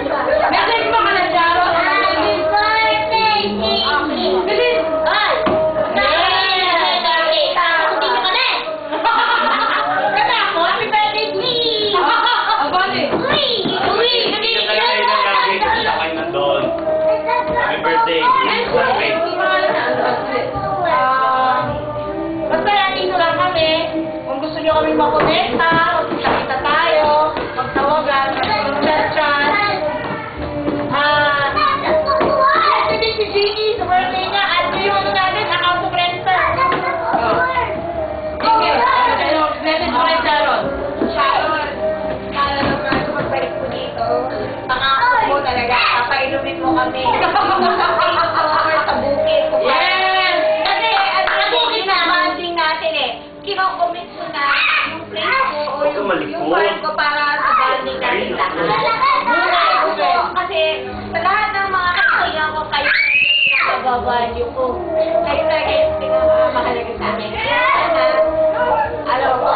Message mo ka na, Charo. Happy birthday, Nikki! Bilis! Ay! Nakita ako dito ka na eh! Kata ako, happy birthday, Nikki! Ang bali. Uy! Uy! Hindi ka kaya kayo ng lagi kasi siya kayo nandun. Happy birthday. Happy. Basta nandito lang kami. Kung gusto nyo kami makonekta, magkita tayo, magtawagan, mag-chat. Yesterday si Jiggy, sa birthday niya, at yung ano natin, account to Friendster. Okay. Message mo kay Sharon. Sharon, sana naman ako magbalik po dito. Pangako mo talaga, papainumin mo kami. Sa bukid. Yes! Kasi, bukid na banding natin eh. Kino-commit ko na yung place ko o Huwag kang yung malikot. farm ko para sa banding natin lahat. Buhay ko po. Kasi sa lahat ng mga kaibigan ko, kayo yung pinakababalyo ko. Kayo talaga yung pinakamahalaga sa amin. Kaya sana, alam ko,